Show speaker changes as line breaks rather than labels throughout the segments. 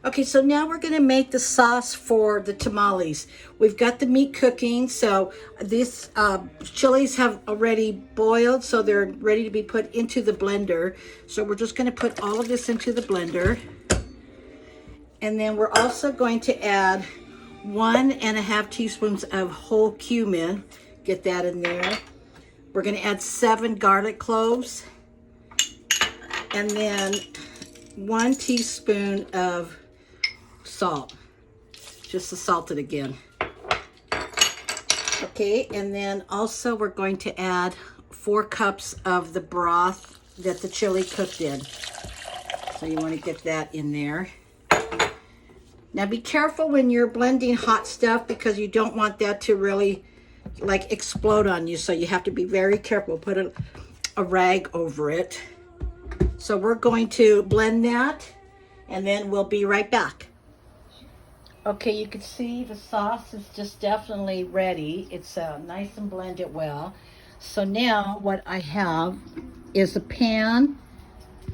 Okay, so now we're going to make the sauce for the tamales. We've got the meat cooking, so these chilies have already boiled, so they're ready to be put into the blender. So we're just going to put all of this into the blender. And then we're also going to add 1.5 teaspoons of whole cumin. Get that in there. We're going to add 7 garlic cloves. And then 1 teaspoon of salt, just to salt it again. Okay, and then also we're going to add 4 cups of the broth that the chili cooked in. So you want to get that in there. Now be careful when you're blending hot stuff because you don't want that to really like explode on you. So you have to be very careful. Put a rag over it. So we're going to blend that and then we'll be right back. Okay, you can see the sauce is just definitely ready. It's nice and blended well. So now what I have is a pan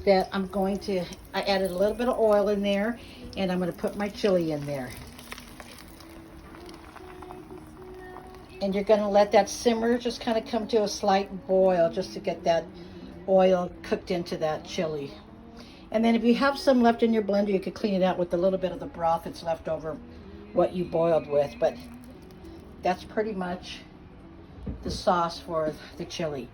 that I added a little bit of oil in there, and I'm going to put my chili in there. And you're going to let that simmer, just kind of come to a slight boil just to get that oil cooked into that chili. And then if you have some left in your blender, you could clean it out with a little bit of the broth that's left over what you boiled with. But that's pretty much the sauce for the chili.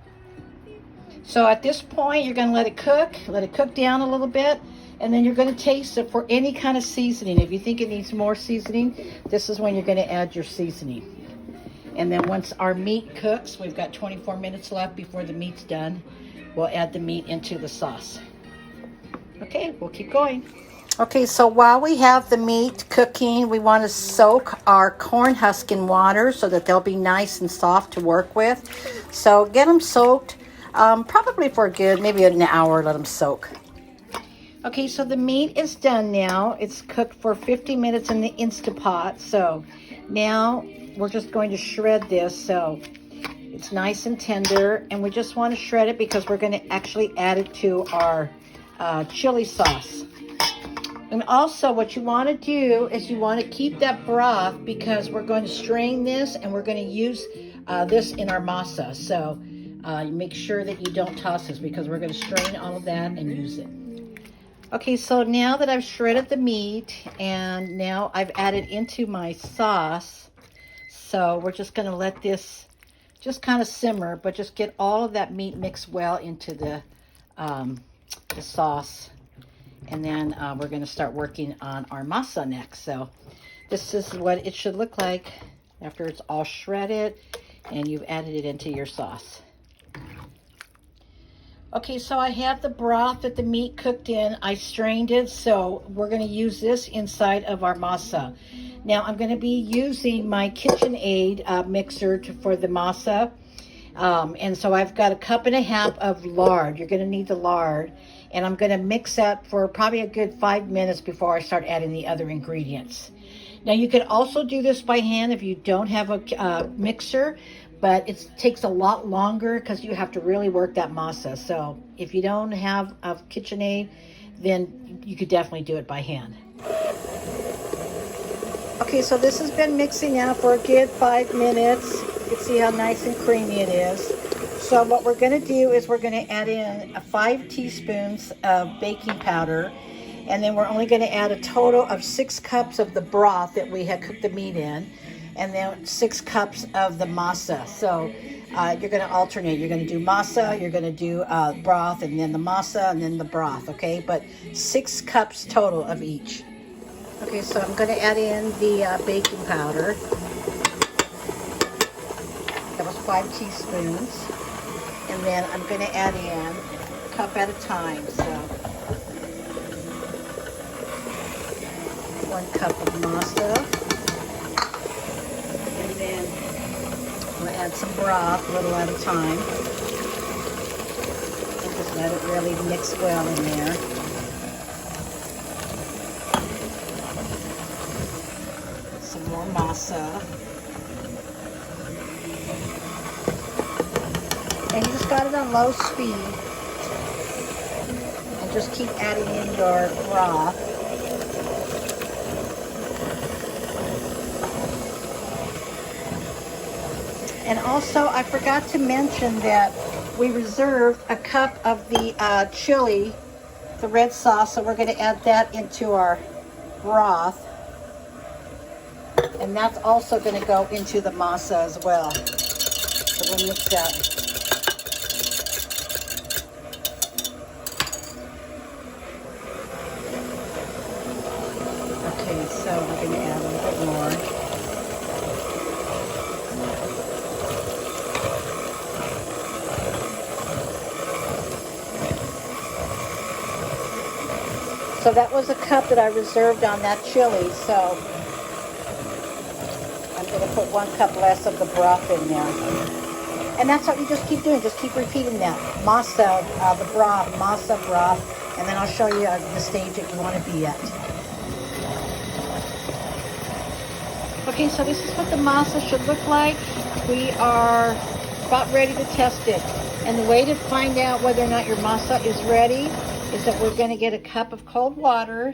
So at this point, you're going to let it cook down a little bit. And then you're going to taste it for any kind of seasoning. If you think it needs more seasoning, this is when you're going to add your seasoning. And then once our meat cooks, we've got 24 minutes left before the meat's done, we'll add the meat into the sauce. Okay, we'll keep going. Okay, so while we have the meat cooking, we want to soak our corn husk in water so that they'll be nice and soft to work with. So get them soaked, probably for a good, maybe an hour, let them soak. Okay, so the meat is done now. It's cooked for 50 minutes in the Instant Pot. So now we're just going to shred this so it's nice and tender. And we just want to shred it because we're going to actually add it to our chili sauce. And also what you want to do is you want to keep that broth because we're going to strain this and we're going to use this in our masa. So you make sure that you don't toss this because we're going to strain all of that and use it. Okay, so now that I've shredded the meat and now I've added into my sauce, so we're just going to let this just kind of simmer, but just get all of that meat mixed well into the sauce. And then we're going to start working on our masa next. So this is what it should look like after it's all shredded and you've added it into your sauce. Okay, so I have the broth that the meat cooked in. I strained it, so we're going to use this inside of our masa. Now I'm going to be using my KitchenAid mixer for the masa. And so I've got 1.5 cups of lard. You're going to need the lard. And I'm going to mix that for probably a good 5 minutes before I start adding the other ingredients. Now you could also do this by hand if you don't have a mixer, but it takes a lot longer because you have to really work that masa. So if you don't have a KitchenAid, then you could definitely do it by hand. Okay, so this has been mixing now for a good 5 minutes. You can see how nice and creamy it is. So what we're going to do is we're going to add in 5 teaspoons of baking powder. And then we're only going to add a total of 6 cups of the broth that we had cooked the meat in. And then 6 cups of the masa. So you're going to alternate. You're going to do masa, you're going to do broth, and then the masa, and then the broth, okay? But 6 cups total of each. Okay, so I'm going to add in the baking powder. That was 5 teaspoons. And then I'm going to add in a cup at a time. So 1 cup of masa. And then we'll add some broth, a little at a time. And just let it really mix well in there. Some more masa. And you just got it on low speed. And just keep adding in your broth. And also, I forgot to mention that we reserved a cup of the chili, the red sauce, so we're going to add that into our broth. And that's also going to go into the masa as well. So we'll mix that. Okay, so we're going to add a little bit more. So that was a cup that I reserved on that chili, so I'm going to put 1 cup less of the broth in there. And that's what you just keep doing. Just keep repeating that. Masa, the broth, masa broth. And then I'll show you the stage that you want to be at. Okay, so this is what the masa should look like. We are about ready to test it. And the way to find out whether or not your masa is ready is that we're going to get a cup of cold water,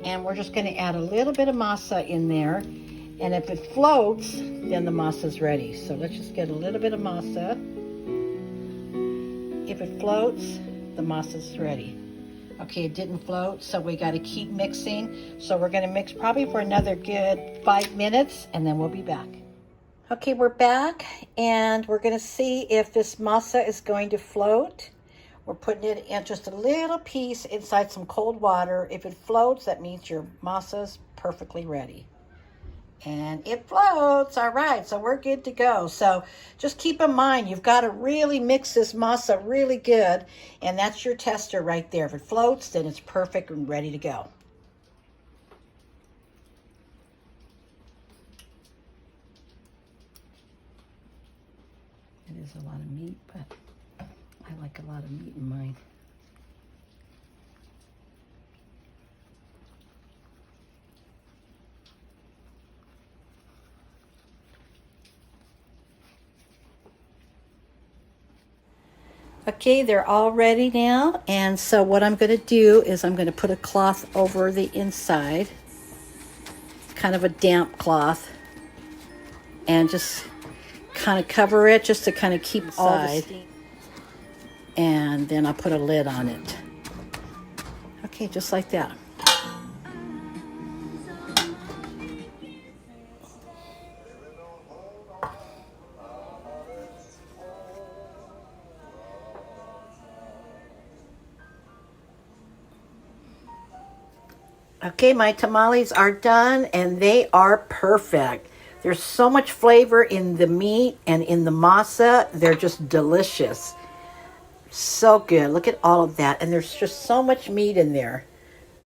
and we're just going to add a little bit of masa in there. And if it floats, then the masa is ready. So let's just get a little bit of masa. If it floats, the masa is ready. Okay, it didn't float, so we got to keep mixing. So we're going to mix probably for another good 5 minutes, and then we'll be back. Okay, we're back, and we're going to see if this masa is going to float. We're putting it in just a little piece inside some cold water. If it floats, that means your masa's perfectly ready. And it floats. All right, so we're good to go. So just keep in mind, you've got to really mix this masa really good, and that's your tester right there. If it floats, then it's perfect and ready to go. It is a lot of meat, but I like a lot of meat in mine. Okay, they're all ready now, and so what I'm going to do is I'm going to put a cloth over the inside, kind of a damp cloth, and just kind of cover it just to kind of keep all the steam. And then I'll put a lid on it. Okay, just like that. Okay, my tamales are done, and they are perfect. There's so much flavor in the meat and in the masa. They're just delicious. So good. Look at all of that. And there's just so much meat in there.